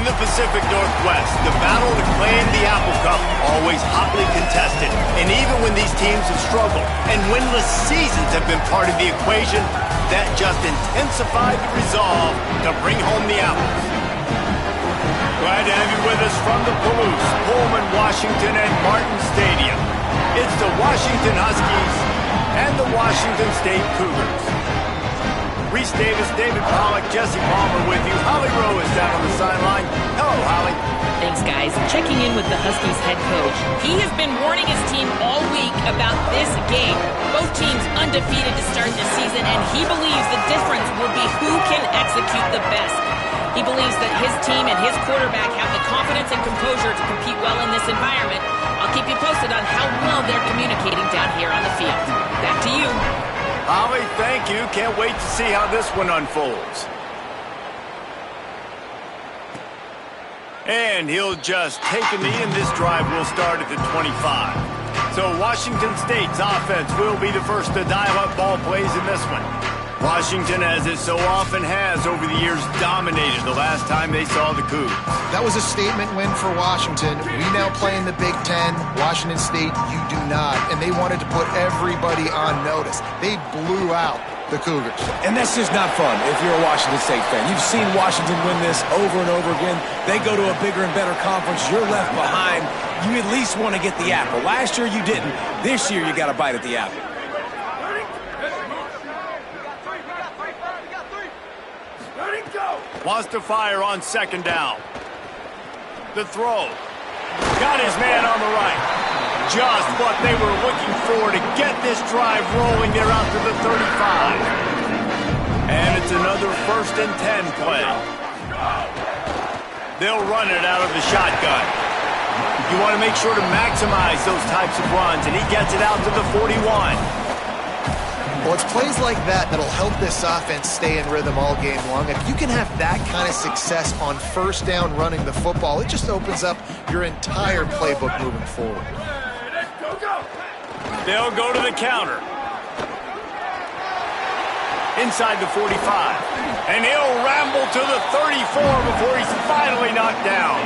In the Pacific Northwest, the battle to claim the Apple Cup always hotly contested. And even when these teams have struggled and winless seasons have been part of the equation, that just intensified the resolve to bring home the apples. Glad to have you with us from the Palouse, Pullman, Washington, and Martin Stadium. It's the Washington Huskies and the Washington State Cougars. Reese Davis, David Pollack, Jesse Palmer with you. Holly Rowe is down on the sideline. Hello, Holly. Thanks, guys. Checking in with the Huskies head coach. He has been warning his team all week about this game. Both teams undefeated to start the season, and he believes the difference will be who can execute the best. He believes that his team and his quarterback have the confidence and composure to compete well in this environment. I'll keep you posted on how well they're communicating down here on the field. Back to you. Holly, thank you. Can't wait to see how this one unfolds. And he'll just take a knee, and this drive will start at the 25. So Washington State's offense will be the first to dial up ball plays in this one. Washington, as it so often has over the years, dominated the last time they saw the Cougs. That was a statement win for Washington. We now play in the Big Ten. Washington State, you do not. And they wanted to put everybody on notice. They blew out the Cougars. And that's just not fun if you're a Washington State fan. You've seen Washington win this over and over again. They go to a bigger and better conference. You're left behind. You at least want to get the apple. Last year you didn't. This year you got to bite at the apple. Wants to fire on second down. The throw. Got his man on the right. Just what they were looking for to get this drive rolling. They're out to the 35. And it's another 1st and 10 play. They'll run it out of the shotgun. You want to make sure to maximize those types of runs, and he gets it out to the 41. Well, it's plays like that that'll help this offense stay in rhythm all game long. If you can have that kind of success on first down running the football, it just opens up your entire playbook moving forward. They'll go to the counter. Inside the 45. And he'll ramble to the 34 before he's finally knocked down.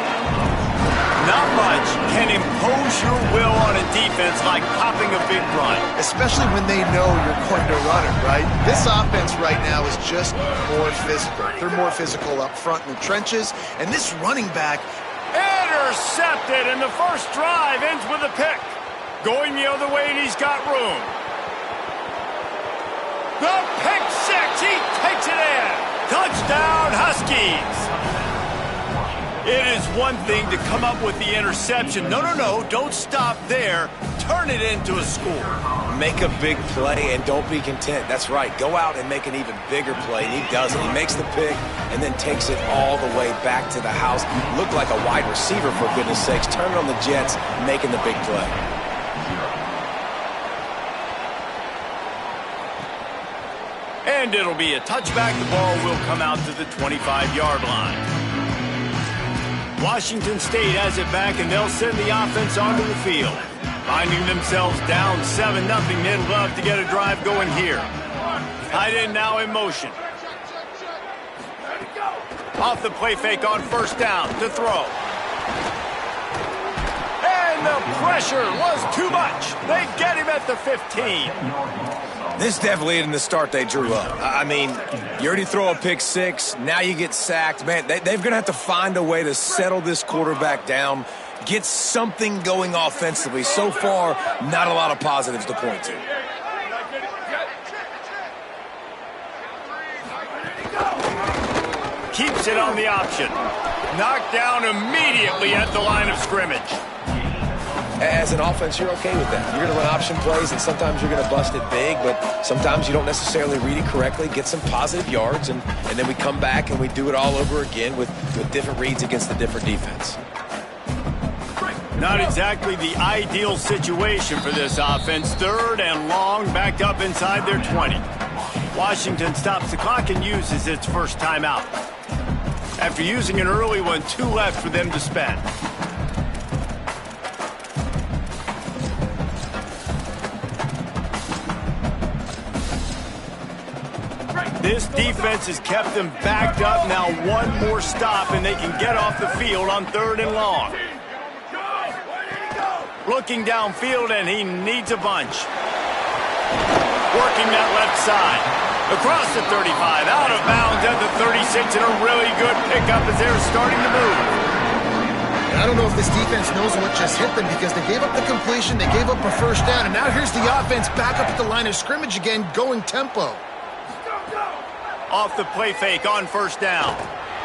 Not much can impose your will on a defense like popping a big run. Especially when they know you're going to run it, right? This offense right now is just more physical. They're more physical up front in the trenches. And this running back... Intercepted, and the first drive ends with a pick. Going the other way, and he's got room. The pick six, he takes it in. Touchdown, Huskies. It is one thing to come up with the interception. No, don't stop there. Turn it into a score. Make a big play and don't be content. That's right. Go out and make an even bigger play. And he does it. He makes the pick and then takes it all the way back to the house. Looked like a wide receiver, for goodness sakes. Turn it on the Jets, making the big play. And it'll be a touchback. The ball will come out to the 25-yard line. Washington State has it back, and they'll send the offense onto the field. Finding themselves down 7-0, they'd love to get a drive going here. Tight end now in motion. Off the play fake on first down to throw. And the pressure was too much. They get him at the 15. This definitely isn't the start they drew up. I mean, you already throw a pick six, now you get sacked. Man, they're going to have to find a way to settle this quarterback down, get something going offensively. So far, not a lot of positives to point to. Keeps it on the option. Knocked down immediately at the line of scrimmage. As an offense, you're okay with that. You're going to run option plays, and sometimes you're going to bust it big, but sometimes you don't necessarily read it correctly, get some positive yards, and then we come back and we do it all over again with different reads against a different defense. Not exactly the ideal situation for this offense. 3rd and long, backed up inside their 20. Washington stops the clock and uses its first timeout. After using an early one, 2 left for them to spend. This defense has kept them backed up. Now one more stop, and they can get off the field on 3rd and long. Looking downfield, and he needs a bunch. Working that left side. Across the 35, out of bounds at the 36, and a really good pickup as they're starting to move. I don't know if this defense knows what just hit them because they gave up the completion, they gave up a first down, and now here's the offense back up at the line of scrimmage again, going tempo. Off the play fake on 1st down.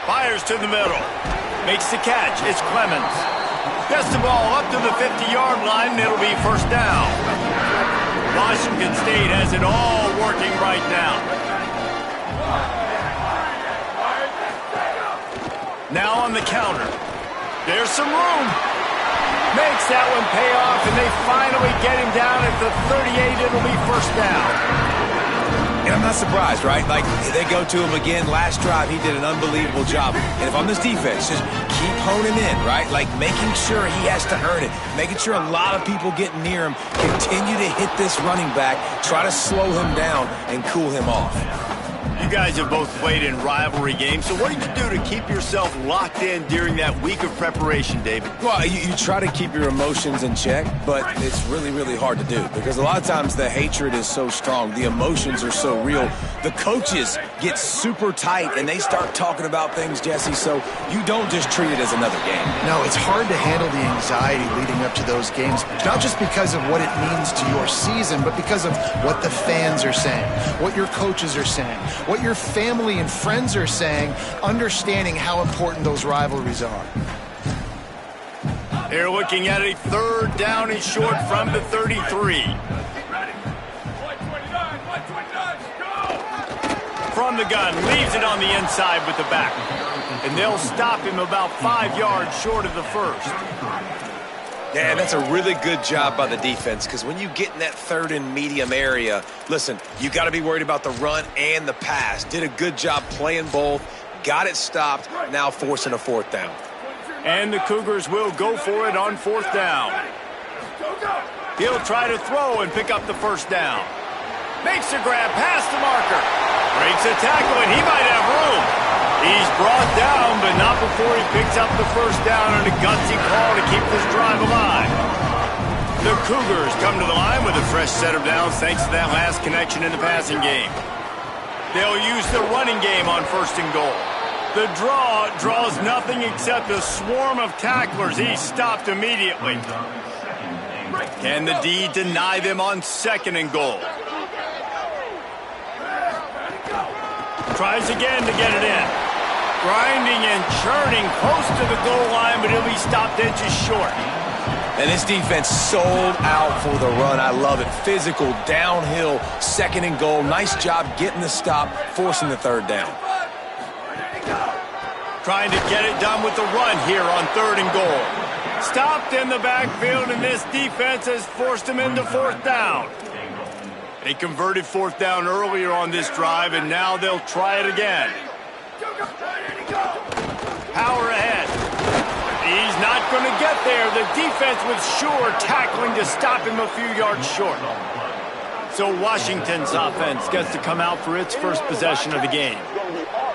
Fires to the middle. Makes the catch. It's Clemens. Gets the ball up to the 50-yard line, and it'll be 1st down. Washington State has it all working right now. Now on the counter. There's some room. Makes that one pay off, and they finally get him down at the 38. It'll be 1st down. And I'm not surprised, right? Like, they go to him again. Last drive, he did an unbelievable job. And if I'm this defense, just keep honing in, right? Like, making sure he has to earn it. Making sure a lot of people get near him. Continue to hit this running back. Try to slow him down and cool him off. You guys have both played in rivalry games, so what do you do to keep yourself locked in during that week of preparation, David? Well, you try to keep your emotions in check, but it's really, really hard to do because a lot of times the hatred is so strong. The emotions are so real. The coaches get super tight, and they start talking about things, Jesse, so you don't just treat it as another game. No, it's hard to handle the anxiety leading up to those games, not just because of what it means to your season, but because of what the fans are saying, what your coaches are saying, what your family and friends are saying, understanding how important those rivalries are. They're looking at a 3rd down and short from the 33. From the gun, leaves it on the inside with the back. And they'll stop him about 5 yards short of the 1st. Yeah, that's a really good job by the defense because when you get in that 3rd and medium area, listen, you got to be worried about the run and the pass. Did a good job playing both, got it stopped, now forcing a 4th down. And the Cougars will go for it on 4th down. He'll try to throw and pick up the 1st down. Makes a grab past the marker. Breaks a tackle, and he might have room. He's brought down, but not before he picks up the 1st down on a gutsy call to keep this drive alive. The Cougars come to the line with a fresh set of downs thanks to that last connection in the passing game. They'll use the running game on 1st and goal. The draw draws nothing except a swarm of tacklers. He's stopped immediately. Can the D deny them on 2nd and goal? Tries again to get it in. Grinding and churning close to the goal line, but he'll be stopped inches short. And this defense sold out for the run. I love it. Physical, downhill, 2nd and goal. Nice job getting the stop, forcing the 3rd down. Trying to get it done with the run here on 3rd and goal. Stopped in the backfield, and this defense has forced him into 4th down. They converted 4th down earlier on this drive, and now they'll try it again. Power ahead. He's not going to get there. The defense was sure tackling to stop him a few yards short. So Washington's offense gets to come out for its first possession of the game.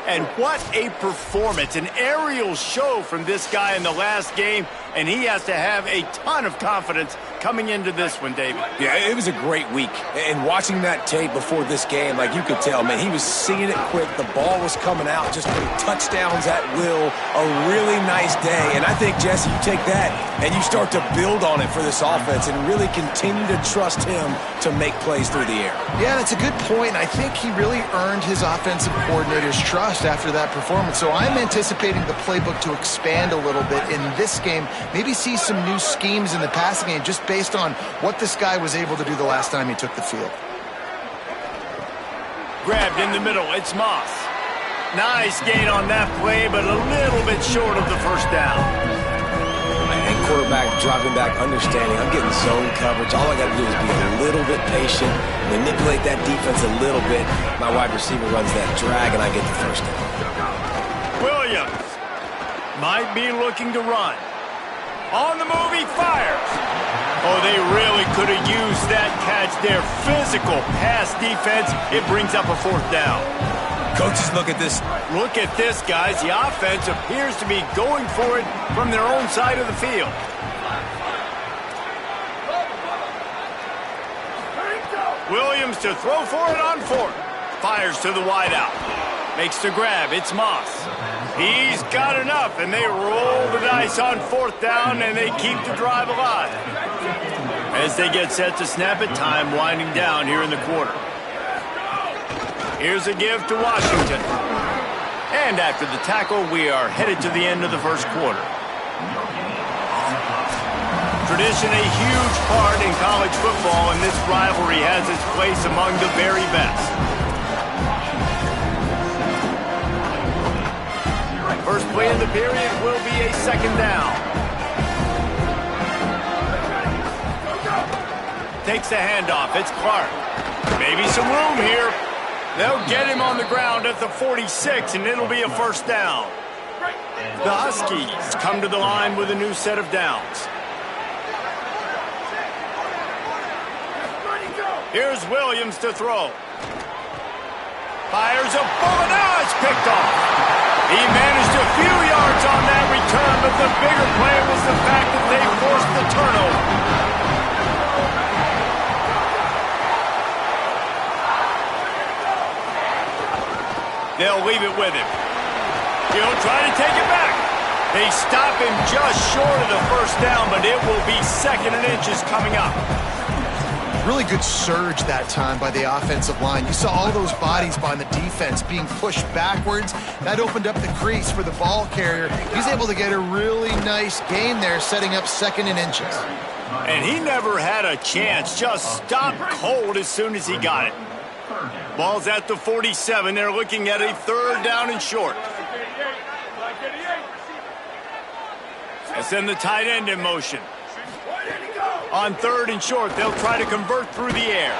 And what a performance, an aerial show from this guy in the last game, and he has to have a ton of confidence coming into this one, David. Yeah, it was a great week. And watching that tape before this game, like you could tell, man, he was seeing it quick. The ball was coming out, just touchdowns at will. A really nice day. And I think, Jesse, you take that and you start to build on it for this offense and really continue to trust him to make plays through the air. Yeah, that's a good point. I think he really earned his offensive coordinator's trust after that performance. So I'm anticipating the playbook to expand a little bit in this game. Maybe see some new schemes in the passing game just based on what this guy was able to do the last time he took the field. Grabbed in the middle. It's Moss. Nice gain on that play, but a little bit short of the 1st down. And quarterback dropping back, understanding I'm getting zone coverage. All I got to do is be a little bit patient, manipulate that defense a little bit. My wide receiver runs that drag, and I get the 1st down. Williams might be looking to run. On the move, he fires. Oh, they really could have used that catch there. Physical pass defense. It brings up a 4th down. Coaches look at this. Look at this, guys. The offense appears to be going for it from their own side of the field. Williams to throw for it on fourth. Fires to the wideout. Makes the grab. It's Moss. He's got enough, and they roll the dice on fourth down, and they keep the drive alive. As they get set to snap it, time winding down here in the quarter. Here's a give to Washington. And after the tackle, we are headed to the end of the first quarter. Tradition a huge part in college football, and this rivalry has its place among the very best. First play of the period will be a second down. Takes the handoff. It's Clark. Maybe some room here. They'll get him on the ground at the 46, and it'll be a first down. The Huskies come to the line with a new set of downs. Here's Williams to throw. Fires a bullet. Now it's picked off. He managed a few yards on that return, but the bigger play was the fact that they forced the turnover. They'll leave it with him. He'll try to take it back. They stop him just short of the first down, but it will be 2nd and inches coming up. Really good surge that time by the offensive line. You saw all those bodies by the defense being pushed backwards. That opened up the crease for the ball carrier. He's able to get a really nice gain there, setting up 2nd and inches. And he never had a chance. Just stopped cold as soon as he got it. Ball's at the 47. They're looking at a 3rd down and short. They send the tight end in motion. On 3rd and short, they'll try to convert through the air.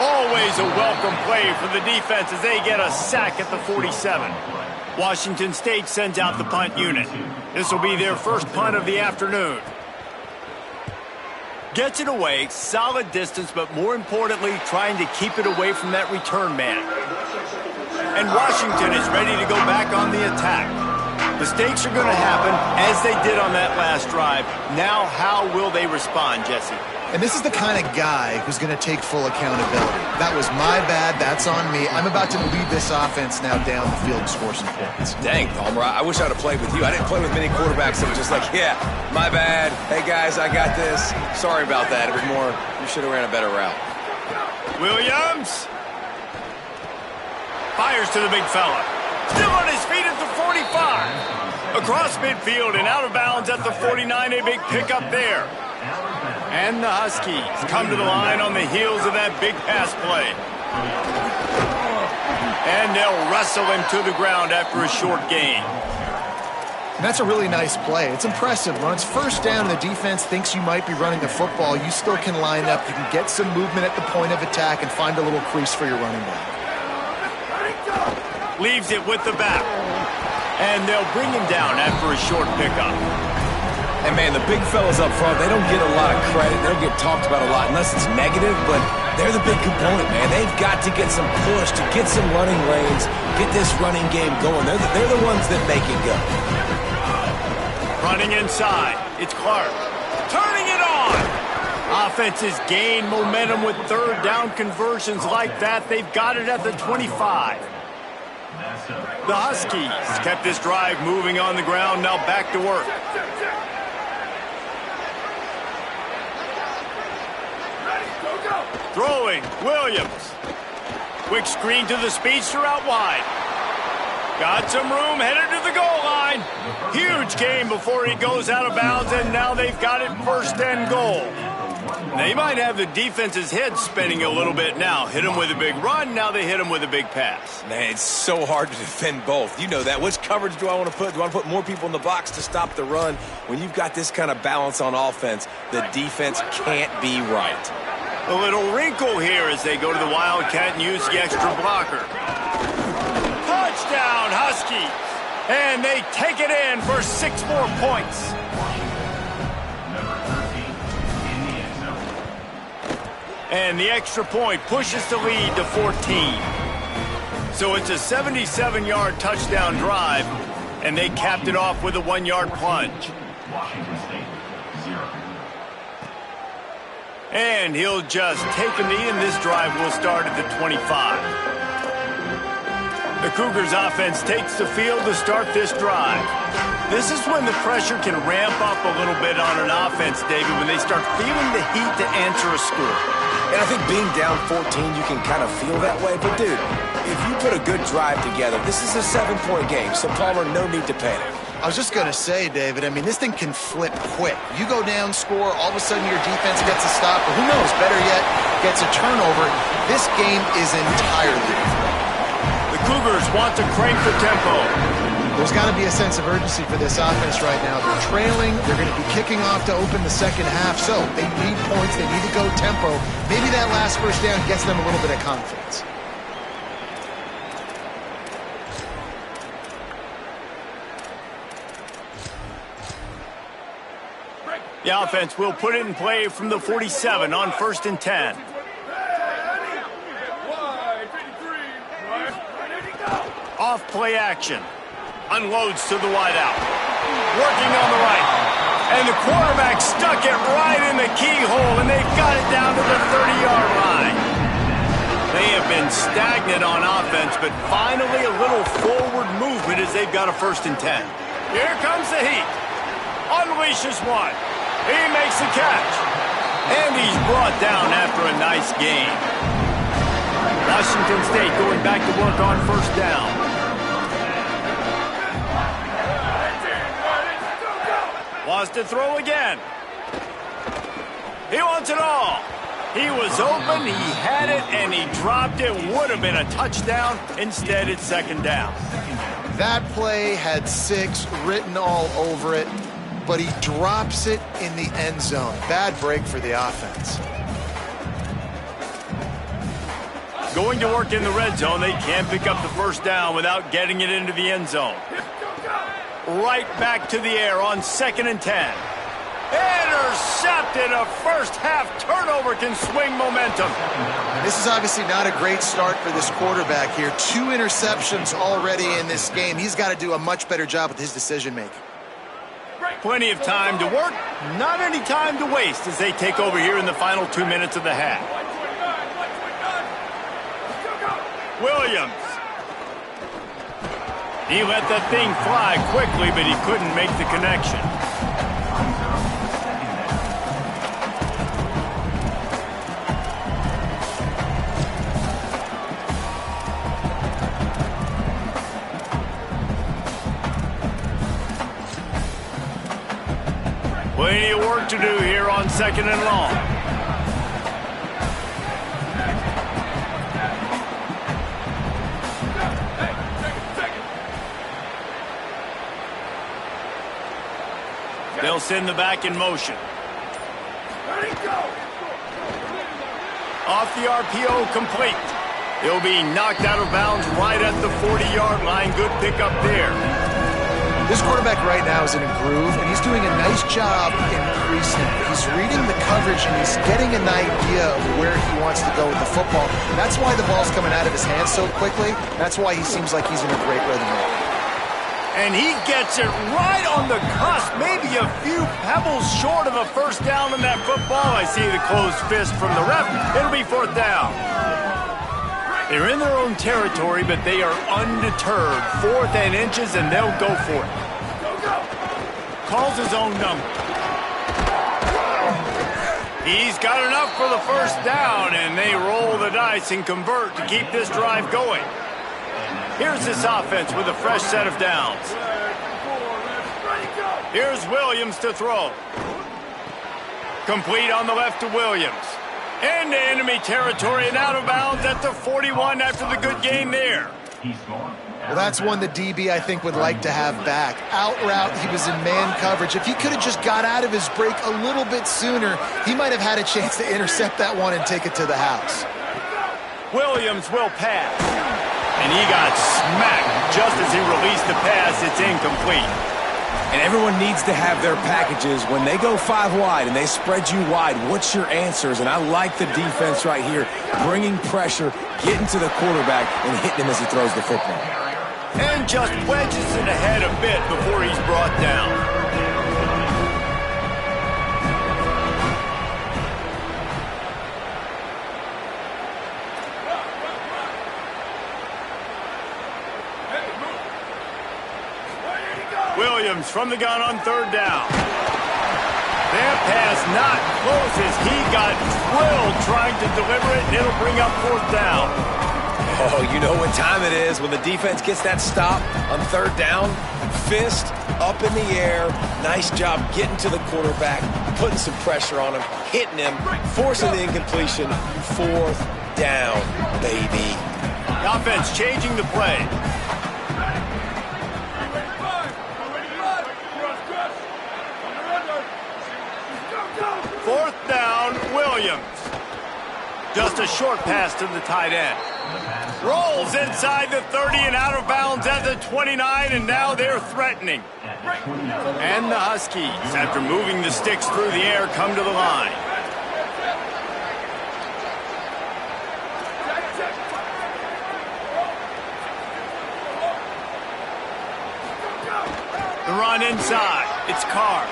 Always a welcome play for the defense as they get a sack at the 47. Washington State sends out the punt unit. This will be their first punt of the afternoon. Gets it away, solid distance, but more importantly, trying to keep it away from that return man. And Washington is ready to go back on the attack. Mistakes are going to happen, as they did on that last drive. Now, how will they respond, Jesse? And this is the kind of guy who's going to take full accountability. That was my bad. That's on me. I'm about to lead this offense now down the field and score some points. Dang, Palmer, I wish I'd have played with you. I didn't play with many quarterbacks that were just like, yeah, my bad. Hey, guys, I got this. Sorry about that. It was more, you should have ran a better route. Williams. Fires to the big fella. Still on his feet at the 45. Across midfield and out of bounds at the 49. A big pickup there. And the Huskies come to the line on the heels of that big pass play. And they'll wrestle him to the ground after a short gain. And that's a really nice play. It's impressive. When it's first down and the defense thinks you might be running the football, you still can line up. You can get some movement at the point of attack and find a little crease for your running back. Leaves it with the back. And they'll bring him down after a short pickup. And, man, the big fellas up front, they don't get a lot of credit. They don't get talked about a lot unless it's negative, but they're the big component, man. They've got to get some push, to get some running lanes, get this running game going. They're the ones that make it go. Running inside. It's Clark. Turning it on. Offenses gain momentum with 3rd down conversions like that. They've got it at the 25. The Huskies kept this drive moving on the ground. Now back to work. Throwing, Williams. Quick screen to the speedster out wide. Got some room, headed to the goal line. Huge gain before he goes out of bounds, and now they've got it 1st and goal. They might have the defense's head spinning a little bit now. Hit him with a big run, now they hit him with a big pass. Man, it's so hard to defend both. You know that. Which coverage do I want to put? Do I want to put more people in the box to stop the run? When you've got this kind of balance on offense, the defense can't be right. A little wrinkle here as they go to the Wildcat and use the extra blocker. Touchdown, Huskies! And they take it in for 6 more points. And the extra point pushes the lead to 14. So it's a 77-yard touchdown drive, and they capped it off with a 1-yard plunge. And he'll just take a knee, and this drive will start at the 25. The Cougars offense takes the field to start this drive. This is when the pressure can ramp up a little bit on an offense, David, when they start feeling the heat to answer a score. And I think being down 14, you can kind of feel that way. But, dude, if you put a good drive together, this is a 7-point game, so Palmer, no need to panic. I was just going to say, David, I mean, this thing can flip quick. You go down, score, all of a sudden your defense gets a stop, or who knows, better yet, gets a turnover. This game is entirely different. The Cougars want to crank the tempo. There's got to be a sense of urgency for this offense right now. They're trailing. They're going to be kicking off to open the second half, so they need points. They need to go tempo. Maybe that last first down gets them a little bit of confidence. The offense will put it in play from the 47 on 1st and 10. Off play action. Unloads to the wideout. Working on the right. And the quarterback stuck it right in the keyhole, and they've got it down to the 30-yard line. They have been stagnant on offense, but finally a little forward movement as they've got a 1st and 10. Here comes the heat. Unleashes one. He makes the catch. And he's brought down after a nice gain. Washington State going back to work on 1st down. Wants to throw again. He wants it all. He was open, he had it, and he dropped it. Would have been a touchdown. Instead, it's 2nd down. That play had 6 written all over it, but he drops it in the end zone. Bad break for the offense. Going to work in the red zone, they can't pick up the 1st down without getting it into the end zone. Right back to the air on 2nd and 10. Intercepted. A first half turnover can swing momentum. This is obviously not a great start for this quarterback here. 2 interceptions already in this game. He's got to do a much better job with his decision making. Plenty of time to work, not any time to waste as they take over here in the final 2 minutes of the half. Williams. He let that thing fly quickly, but he couldn't make the connection. Plenty of work to do here on 2nd and long. They'll send the back in motion. Off the RPO, complete. He'll be knocked out of bounds right at the 40-yard line. Good pickup there. This quarterback right now is in a groove, and he's doing a nice job in pre-snap. He's reading the coverage, and he's getting an idea of where he wants to go with the football. That's why the ball's coming out of his hands so quickly. That's why he seems like he's in a great rhythm right now. And he gets it right on the cusp, maybe a few pebbles short of a 1st down in that football. I see the closed fist from the ref. It'll be 4th down. They're in their own territory, but they are undeterred. 4th and inches, and they'll go for it. Calls his own number. He's got enough for the 1st down, and they roll the dice and convert to keep this drive going. Here's this offense with a fresh set of downs. Here's Williams to throw. Complete on the left to Williams. Into enemy territory and out of bounds at the 41 after the good gain there. Well, that's one the DB, I think, would like to have back. Out route, he was in man coverage. If he could have just got out of his break a little bit sooner, he might have had a chance to intercept that one and take it to the house. Williams will pass. And he got smacked just as he released the pass. It's incomplete. And everyone needs to have their packages. When they go 5 wide and they spread you wide, what's your answers? And I like the defense right here, bringing pressure, getting to the quarterback, and hitting him as he throws the football. And just wedges it ahead a bit before he's brought down. Williams from the gun on 3rd down. That pass not close as he got drilled trying to deliver it, and it'll bring up 4th down. Oh, you know what time it is when the defense gets that stop on 3rd down. Fist up in the air. Nice job getting to the quarterback, putting some pressure on him, hitting him, forcing the incompletion. 4th down, baby. The offense changing the play. Williams. Just a short pass to the tight end. Rolls inside the 30 and out of bounds at the 29, and now they're threatening. And the Huskies, after moving the sticks through the air, come to the line. The run inside. It's Carr.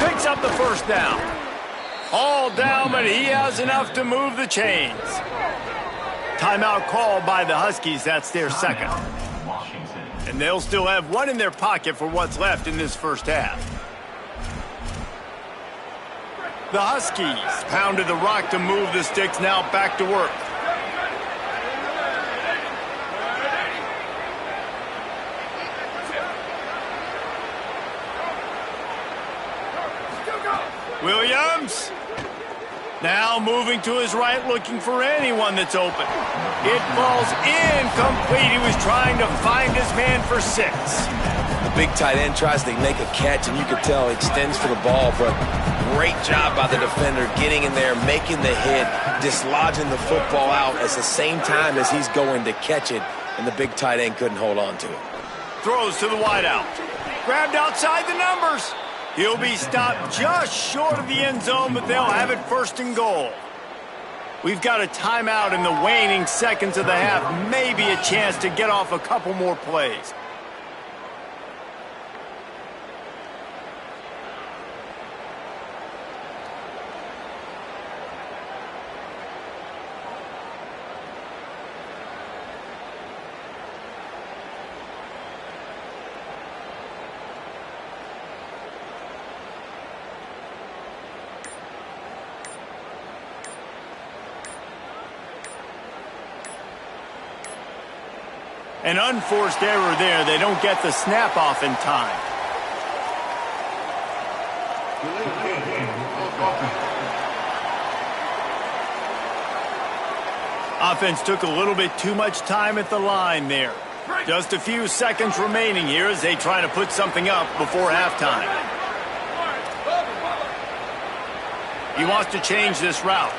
Picks up the 1st down. All down, but he has enough to move the chains. Timeout called by the Huskies. That's their 2nd. And they'll still have 1 in their pocket for what's left in this 1st half. The Huskies pounded the rock to move the sticks. Now back to work. Williams. Now moving to his right, looking for anyone that's open. It falls incomplete. He was trying to find his man for 6. The big tight end tries to make a catch, and you can tell he extends for the ball, but great job by the defender getting in there, making the hit, dislodging the football out at the same time as he's going to catch it, and the big tight end couldn't hold on to it. Throws to the wideout. Grabbed outside the numbers. He'll be stopped just short of the end zone, but they'll have it 1st and goal. We've got a timeout in the waning seconds of the half. Maybe a chance to get off a couple more plays. An unforced error there. They don't get the snap off in time. Offense took a little bit too much time at the line there. Just a few seconds remaining here as they try to put something up before halftime. He wants to change this route.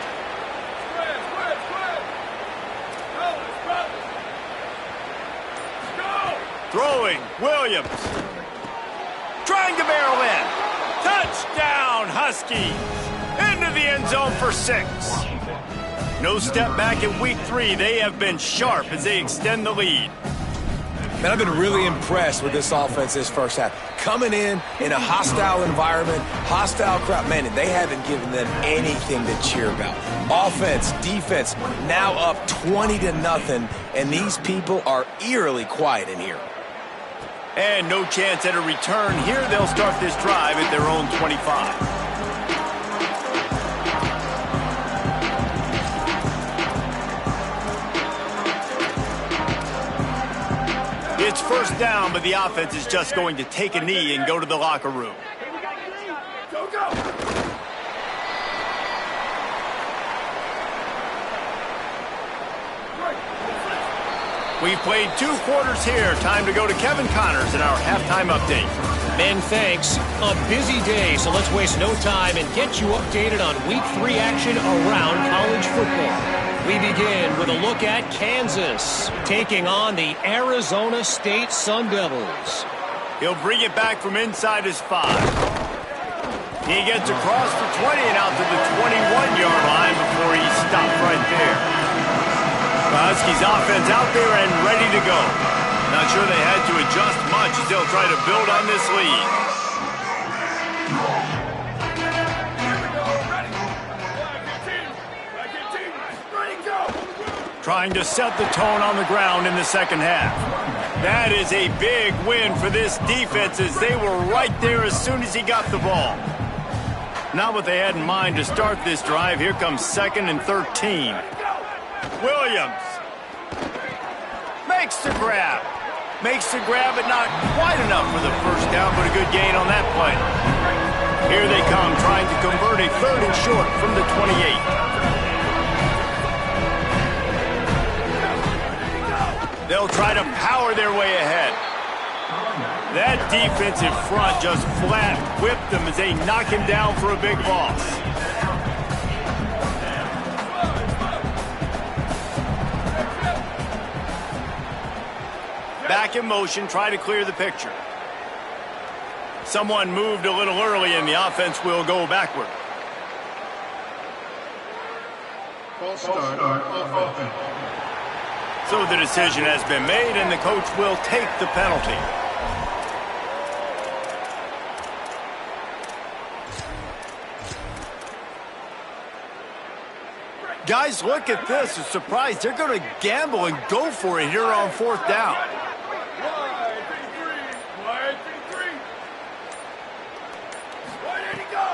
Throwing, Williams. Trying to barrel in. Touchdown, Huskies. Into the end zone for 6. No step back in week 3. They have been sharp as they extend the lead. Man, I've been really impressed with this offense this 1st half. Coming in a hostile environment, hostile crowd. Man, they haven't given them anything to cheer about. Offense, defense, now up 20-0, and these people are eerily quiet in here. And no chance at a return. Here they'll start this drive at their own 25. It's 1st down, but the offense is just going to take a knee and go to the locker room. Go, go! We've played 2 quarters here. Time to go to Kevin Connors in our halftime update. Ben, thanks. A busy day, so let's waste no time and get you updated on Week 3 action around college football. We begin with a look at Kansas taking on the Arizona State Sun Devils. He'll bring it back from inside his 5. He gets across the 20 and out to the 21-yard line before he stopped right there. The Huskies offense out there and ready to go. Not sure they had to adjust much as they'll try to build on this lead. Trying to set the tone on the ground in the second half. That is a big win for this defense as they were right there as soon as he got the ball. Not what they had in mind to start this drive. Here comes 2nd and 13. Williams makes the grab. Makes the grab, but not quite enough for the first down, but a good gain on that play. Here they come, trying to convert a 3rd and short from the 28. They'll try to power their way ahead. That defensive front just flat whipped them as they knock him down for a big loss. Back in motion, try to clear the picture. Someone moved a little early and the offense will go backward. False start off offense. So the decision has been made, and the coach will take the penalty. Guys, look at this. A surprise. They're going to gamble and go for it here on 4th down.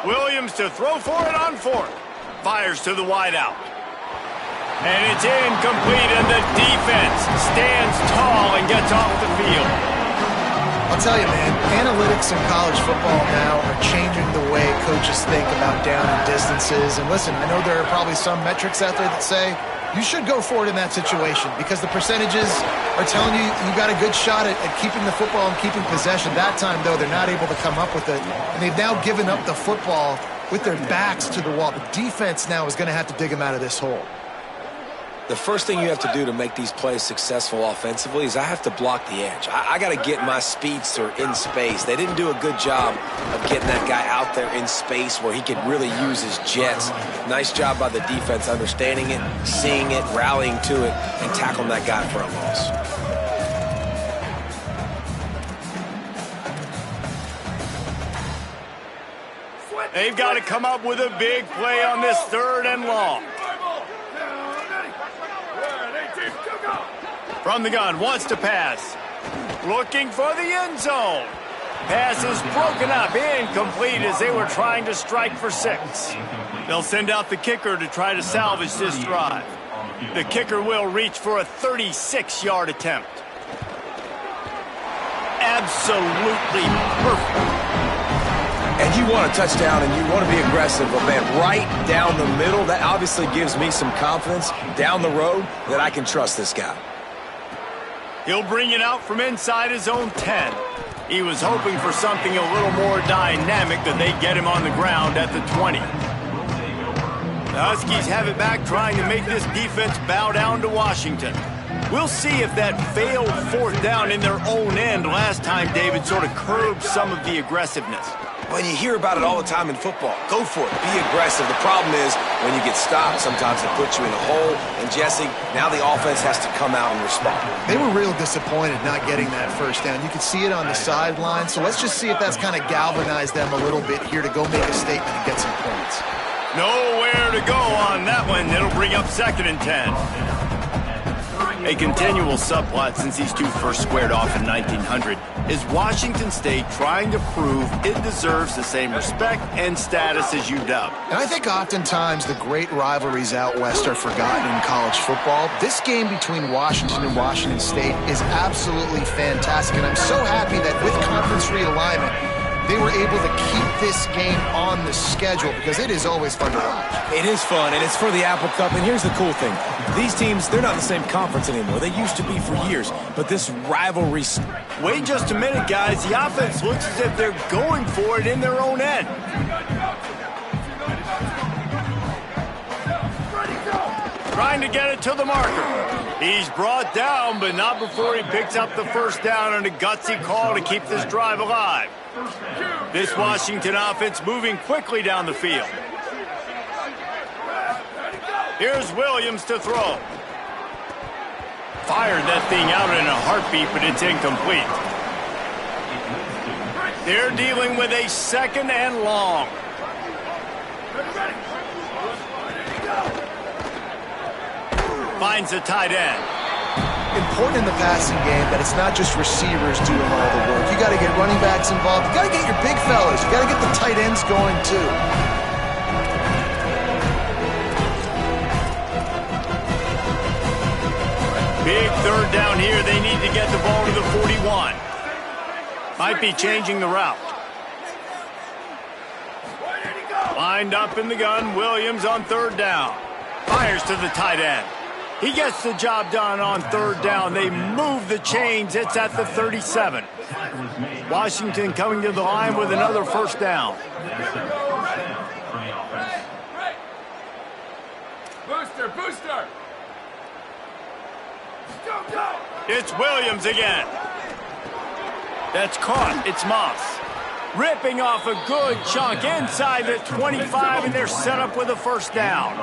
Williams to throw for it on 4th. Fires to the wideout. And it's incomplete, and the defense stands tall and gets off the field. I'll tell you, man, analytics in college football now are changing the way coaches think about down and distances. And listen, I know there are probably some metrics out there that say you should go for it in that situation because the percentages are telling you you got a good shot at keeping the football and keeping possession. That time, though, they're not able to come up with it. And they've now given up the football with their backs to the wall. The defense now is going to have to dig them out of this hole. The first thing you have to do to make these plays successful offensively is I have to block the edge. I got to get my speedster in space. They didn't do a good job of getting that guy out there in space where he could really use his jets. Nice job by the defense understanding it, seeing it, rallying to it, and tackling that guy for a loss. They've got to come up with a big play on this 3rd and long. From the gun, wants to pass. Looking for the end zone. Pass is broken up, incomplete as they were trying to strike for 6. They'll send out the kicker to try to salvage this drive. The kicker will reach for a 36-yard attempt. Absolutely perfect. And you want a touchdown and you want to be aggressive, but man, right down the middle, that obviously gives me some confidence down the road that I can trust this guy. He'll bring it out from inside his own 10. He was hoping for something a little more dynamic that they'd get him on the ground at the 20. The Huskies have it back, trying to make this defense bow down to Washington. We'll see if that failed 4th down in their own end last time David sort of curbed some of the aggressiveness. Well, you hear about it all the time in football. Go for it. Be aggressive. The problem is when you get stopped, sometimes it puts you in a hole. And, Jesse, now the offense has to come out and respond. They were real disappointed not getting that 1st down. You could see it on the sideline. So let's just see if that's kind of galvanized them a little bit here to go make a statement and get some points. Nowhere to go on that one. It'll bring up 2nd and 10. A continual subplot since these two first squared off in 1900 is Washington State trying to prove it deserves the same respect and status as UW. And I think oftentimes the great rivalries out west are forgotten in college football. This game between Washington and Washington State is absolutely fantastic, and I'm so happy that with conference realignment, they were able to keep this game on the schedule because it is always fun to watch. It is fun, and it's for the Apple Cup. And here's the cool thing. These teams, they're not in the same conference anymore. They used to be for years. But this rivalry... Wait just a minute, guys. The offense looks as if they're going for it in their own end. Trying to get it to the marker. He's brought down, but not before he picks up the first down on a gutsy call to keep this drive alive. This Washington offense moving quickly down the field. Here's Williams to throw. Fired that thing out in a heartbeat, but it's incomplete. They're dealing with a 2nd and long. Finds a tight end. Important in the passing game that it's not just receivers doing all the work. You got to get running backs involved. You got to get your big fellas. You got to get the tight ends going too. Big 3rd down here. They need to get the ball to the 41. Might be changing the route. Lined up in the gun. Williams on 3rd down. Fires to the tight end. He gets the job done on 3rd down. They move the chains. It's at the 37. Washington coming to the line with another 1st down. Booster! It's Williams again. That's caught. It's Moss. Ripping off a good chunk inside the 25, and they're set up with a 1st down.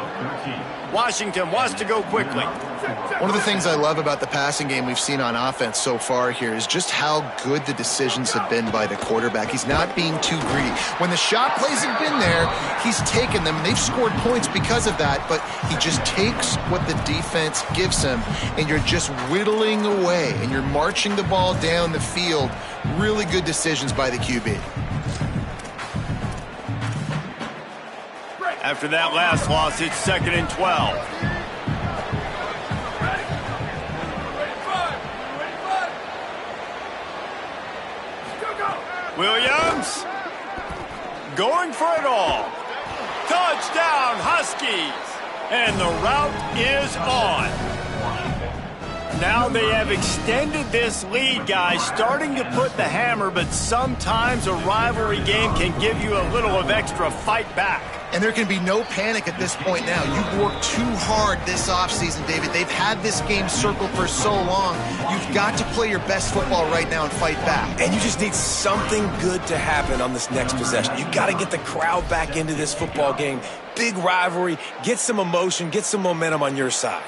Washington wants to go quickly. One of the things I love about the passing game we've seen on offense so far here is just how good the decisions have been by the quarterback. He's not being too greedy. When the shot plays have been there, he's taken them. They've scored points because of that, but he just takes what the defense gives him, and you're just whittling away, and you're marching the ball down the field. Really good decisions by the QB. After that last loss, it's 2nd and 12. Williams going for it all. Touchdown, Huskies. And the route is on. Now they have extended this lead, guys, starting to put the hammer, but sometimes a rivalry game can give you a little of extra fight back. And there can be no panic at this point now. You've worked too hard this offseason, David. They've had this game circled for so long. You've got to play your best football right now and fight back. And you just need something good to happen on this next possession. You got to get the crowd back into this football game. Big rivalry. Get some emotion. Get some momentum on your side.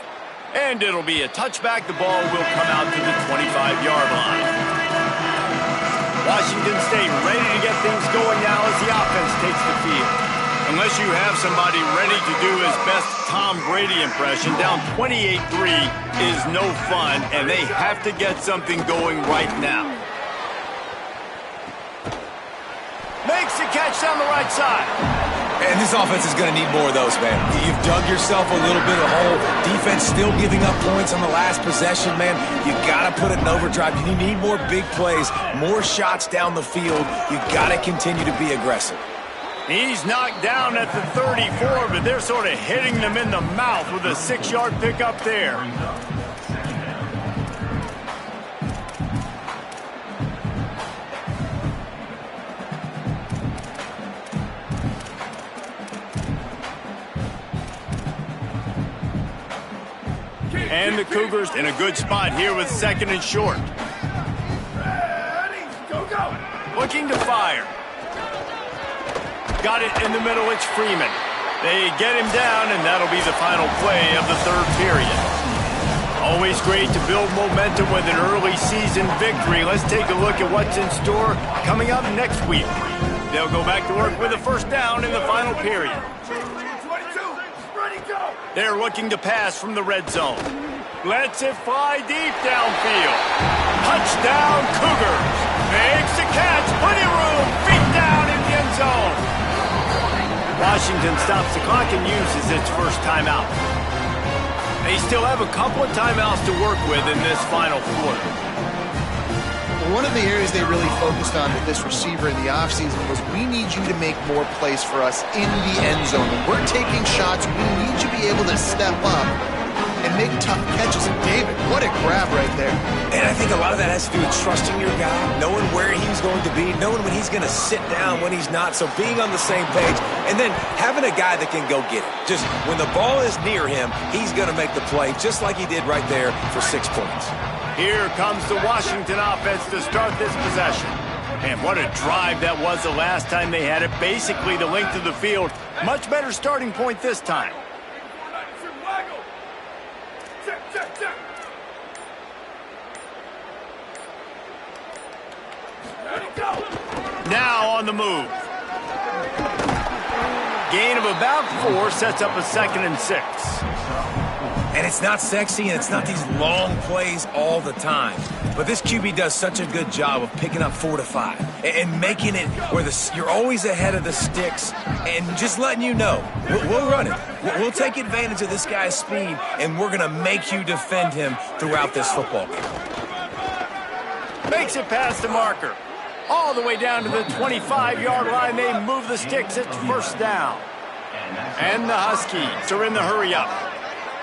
And it'll be a touchback. The ball will come out to the 25-yard line. Washington State ready to get things going now as the offense takes the field. Unless you have somebody ready to do his best Tom Brady impression, down 28-3 is no fun, and they have to get something going right now. Makes the catch down the right side. And this offense is going to need more of those, man. You've dug yourself a little bit of hole. Defense still giving up points on the last possession, man. You got to put it in overdrive. You need more big plays, more shots down the field. You got to continue to be aggressive. He's knocked down at the 34, but they're sort of hitting them in the mouth with a 6-yard pickup there. And the Cougars in a good spot here with 2nd and short. Looking to fire. Got it in the middle, it's Freeman. They get him down, and that'll be the final play of the 3rd period. Always great to build momentum with an early season victory. Let's take a look at what's in store coming up next week. They'll go back to work with a 1st down in the final period. They're looking to pass from the red zone. Lets it fly deep downfield. Touchdown, Cougars. Makes the catch, plenty of room, feet down in the end zone. Washington stops the clock and uses its first timeout. They still have a couple of timeouts to work with in this final quarter. One of the areas they really focused on with this receiver in the offseason was we need you to make more plays for us in the end zone. When we're taking shots, we need you to be able to step up and make tough catches. And David, what a grab right there. And I think a lot of that has to do with trusting your guy, knowing where he's going to be, knowing when he's going to sit down, when he's not. So being on the same page, and then having a guy that can go get it. Just when the ball is near him, he's going to make the play, just like he did right there for 6 points. Here comes the Washington offense to start this possession. And what a drive that was the last time they had it. Basically the length of the field. Much better starting point this time. Now on the move. Gain of about 4 sets up a 2nd and 6. And it's not sexy, and it's not these long plays all the time. But this QB does such a good job of picking up 4 to 5 and making it where you're always ahead of the sticks and just letting you know, we'll run it. We'll take advantage of this guy's speed, and we're going to make you defend him throughout this football game. Makes it past the marker. All the way down to the 25-yard line. They move the sticks. It's first down. And the Huskies are in the hurry-up.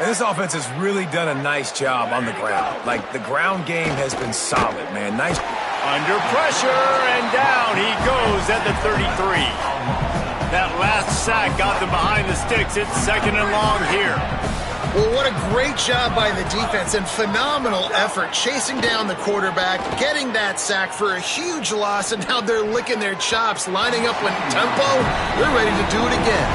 And this offense has really done a nice job on the ground. Like, the ground game has been solid, man. Nice. Under pressure, and down he goes at the 33. That last sack got them behind the sticks. It's 2nd and long here. Well, what a great job by the defense and phenomenal effort chasing down the quarterback, getting that sack for a huge loss, and now they're licking their chops, lining up with tempo. They're ready to do it again.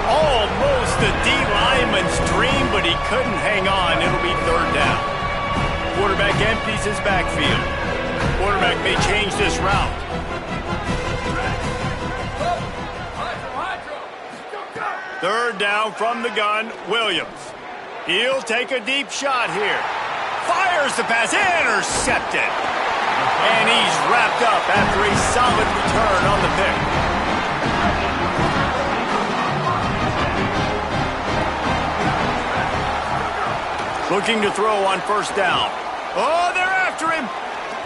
Almost a D lineman's dream, but he couldn't hang on. It'll be 3rd down. Quarterback empties his backfield. Quarterback may change this route. 3rd down from the gun, Williams. He'll take a deep shot here. Fires the pass, intercepted. And he's wrapped up after a solid return on the pick. Looking to throw on 1st down. Oh, they're after him.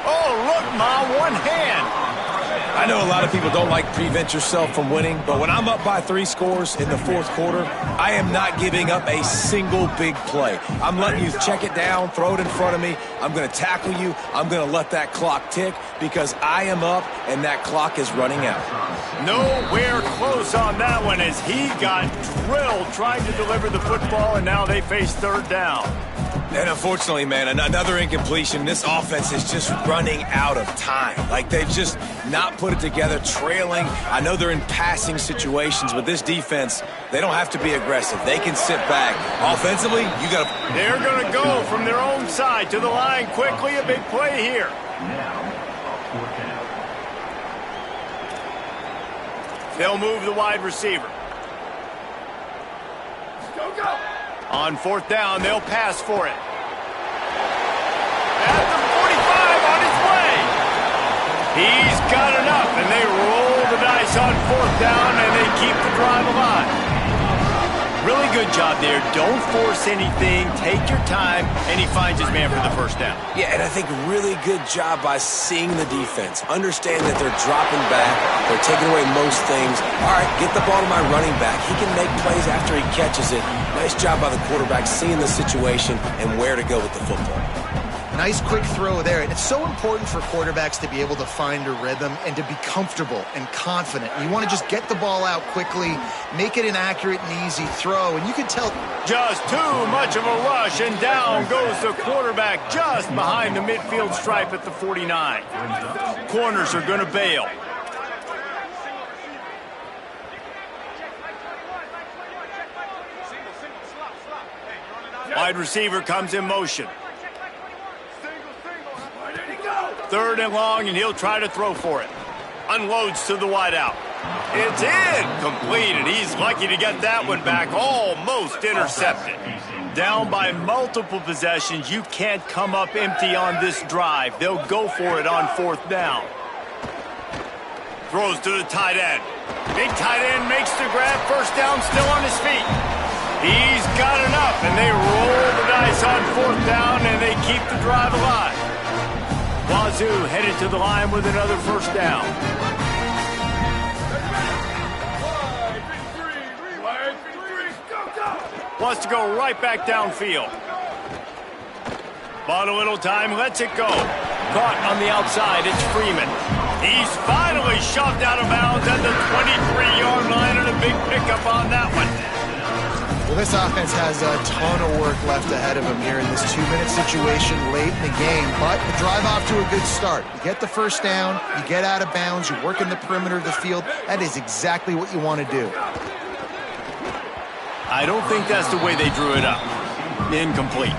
Oh, look, Mom, one hand. I know a lot of people don't like prevent yourself from winning, but when I'm up by 3 scores in the 4th quarter, I am not giving up a single big play. I'm letting you check it down, throw it in front of me. I'm going to tackle you. I'm going to let that clock tick because I am up and that clock is running out. Nowhere close on that one as he got drilled trying to deliver the football, and now they face 3rd down. And unfortunately, man, another incompletion. This offense is just running out of time. Like, they've just not put it together, trailing. I know they're in passing situations, but this defense, they don't have to be aggressive. They can sit back. Offensively, you got to... They're going to go from their own side to the line quickly. A big play here. They'll move the wide receiver. Go. On 4th down, they'll pass for it. At the 45 on his way. He's got enough, and they roll the dice on 4th down, and they keep the drive alive. Really good job there. Don't force anything. Take your time, and he finds his man for the 1st down. Yeah, and I think really good job by seeing the defense. Understand that they're dropping back. They're taking away most things. All right, get the ball to my running back. He can make plays after he catches it. Nice job by the quarterback seeing the situation and where to go with the football. Nice quick throw there. And it's so important for quarterbacks to be able to find a rhythm and to be comfortable and confident. You want to just get the ball out quickly, make it an accurate and easy throw, and you can tell... Just too much of a rush, and down goes the quarterback just behind the midfield stripe at the 49. Corners are going to bail. Wide receiver comes in motion. 3rd and long, and he'll try to throw for it. Unloads to the wideout. It's incomplete, and he's lucky to get that one back. Almost intercepted. Down by multiple possessions. You can't come up empty on this drive. They'll go for it on 4th down. Throws to the tight end. Big tight end makes the grab. 1st down, still on his feet. He's got enough, and they roll the dice on 4th down, and they keep the drive alive. Wazoo headed to the line with another 1st down. Wants to go right back downfield. Bought a little time, lets it go. Caught on the outside, it's Freeman. He's finally shoved out of bounds at the 23-yard line, and a big pickup on that one. Well, this offense has a ton of work left ahead of them here in this 2-minute situation late in the game, but the drive off to a good start. You get the first down, you get out of bounds, you work in the perimeter of the field. That is exactly what you want to do. I don't think that's the way they drew it up. Incomplete.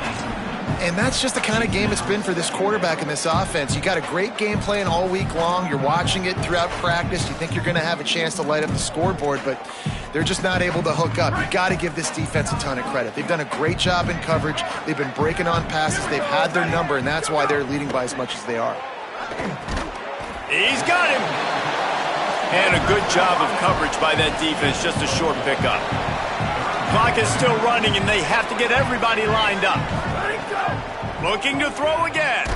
And that's just the kind of game it's been for this quarterback and this offense. You got a great game plan all week long. You're watching it throughout practice. You think you're going to have a chance to light up the scoreboard, but they're just not able to hook up. You got to give this defense a ton of credit. They've done a great job in coverage. They've been breaking on passes. They've had their number, and that's why they're leading by as much as they are. He's got him. And a good job of coverage by that defense. Just a short pickup. Clock is still running, and they have to get everybody lined up. Looking to throw again.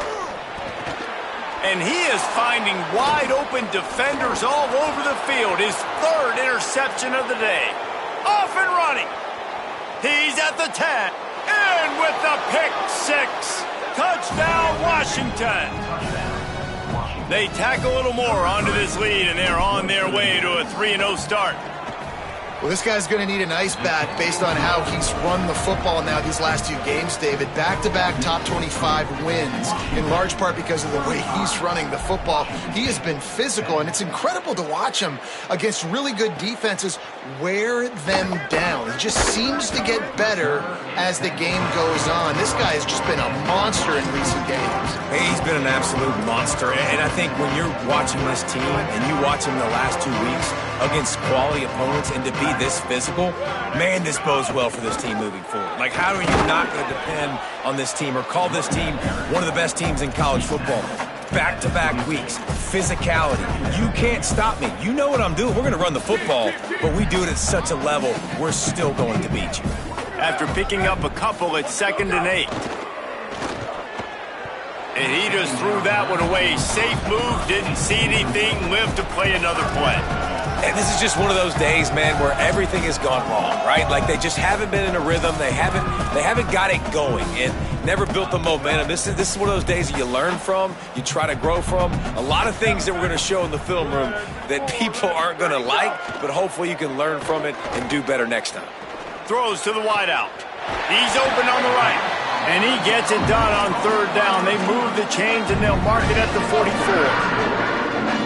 And he is finding wide-open defenders all over the field. His third interception of the day. Off and running. He's at the 10. And with the pick six. Touchdown, Washington. They tack a little more onto this lead, and they're on their way to a 3-0 start. Well, this guy's going to need an ice bath based on how he's run the football now these last 2 games, David. Back-to-back top 25 wins, in large part because of the way he's running the football. He has been physical, and it's incredible to watch him against really good defenses wear them down. He just seems to get better as the game goes on. This guy has just been a monster in recent games. He's been an absolute monster, and I think when you're watching this team and you watch him the last 2 weeks against quality opponents and to be this physical, man, this bodes well for this team moving forward. Like, how are you not going to depend on this team or call this team one of the best teams in college football? Back-to-back weeks, physicality. You can't stop me. You know what I'm doing. We're going to run the football, but we do it at such a level, we're still going to beat you. After picking up a couple at 2nd and 8. And he just threw that one away. Safe move, didn't see anything, lived to play another play. And this is just one of those days, man, where everything has gone wrong, right? Like, they just haven't been in a rhythm. They haven't got it going and never built the momentum. This is one of those days that you learn from, you try to grow from. A lot of things that we're going to show in the film room that people aren't going to like, but hopefully you can learn from it and do better next time. Throws to the wideout. He's open on the right. And he gets it done on 3rd down. They move the chains, and they'll mark it at the 44.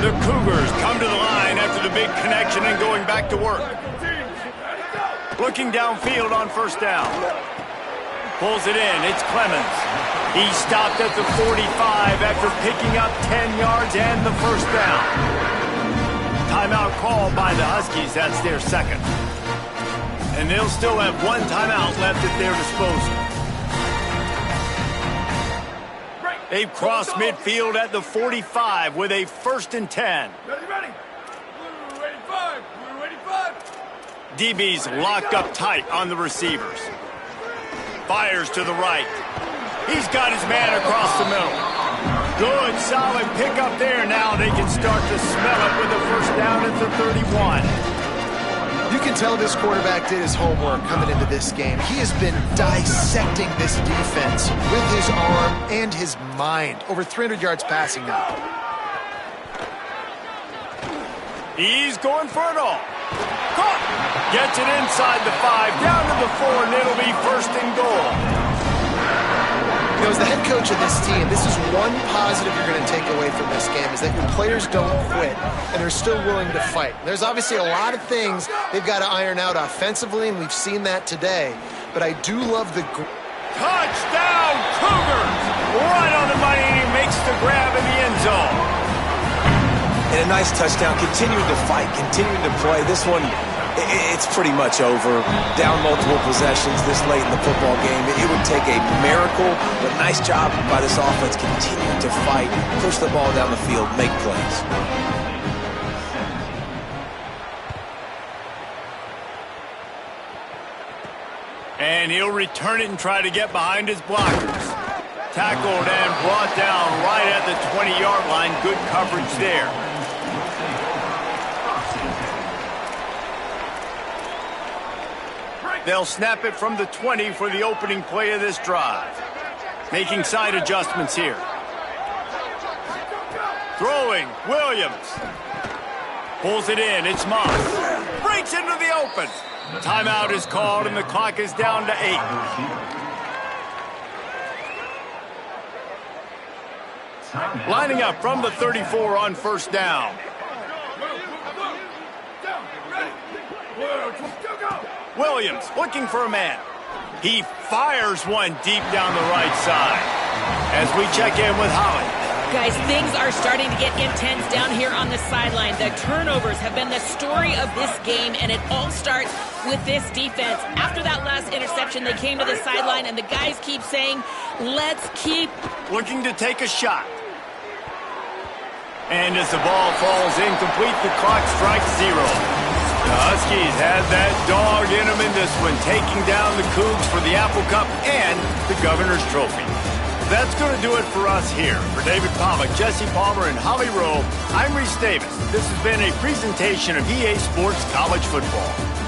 The Cougars come to the line after the big connection and going back to work. Looking downfield on 1st down. Pulls it in. It's Clemens. He stopped at the 45 after picking up 10 yards and the 1st down. Timeout called by the Huskies. That's their 2nd. And they'll still have 1 timeout left at their disposal. They've crossed midfield at the 45 with a 1st and 10. Ready. Blue 85. Blue 85. DB's locked up tight on the receivers. Fires to the right. He's got his man across the middle. Good, solid pickup there. Now they can start to smell it with a 1st down at the 31. You can tell this quarterback did his homework coming into this game. He has been dissecting this defense with his arm and his mind. Over 300 yards passing now. He's going for it all. Caught. Gets it inside the 5, down to the 4, and it'll be 1st and goal. You know, as the head coach of this team, this is one positive you're going to take away from this game, is that your players don't quit, and they're still willing to fight. There's obviously a lot of things they've got to iron out offensively, and we've seen that today. But I do love the... Touchdown, Cougars! Right on the money, and he makes the grab in the end zone. And a nice touchdown, continuing to fight, continuing to play. This one, it's pretty much over. Down multiple possessions this late in the football game. It would take a miracle, but nice job by this offense continuing to fight, push the ball down the field, make plays. And he'll return it and try to get behind his blockers. Tackled and brought down right at the 20-yard line. Good coverage there. They'll snap it from the 20 for the opening play of this drive. Making side adjustments here. Throwing, Williams. Pulls it in, it's Moss. Breaks into the open. Timeout is called and the clock is down to 8. Lining up from the 34 on first down. Williams looking for a man. He fires one deep down the right side. As we check in with Holly. Guys, things are starting to get intense down here on the sideline. The turnovers have been the story of this game, and it all starts with this defense. After that last interception, they came to the sideline, and the guys keep saying, let's keep looking to take a shot. And as the ball falls incomplete, the clock strikes 0. The Huskies had that dog in them in this one, taking down the Cougs for the Apple Cup and the Governor's Trophy. That's going to do it for us here. For David Pollack, Jesse Palmer, and Holly Rowe, I'm Reese Davis. This has been a presentation of EA Sports College Football.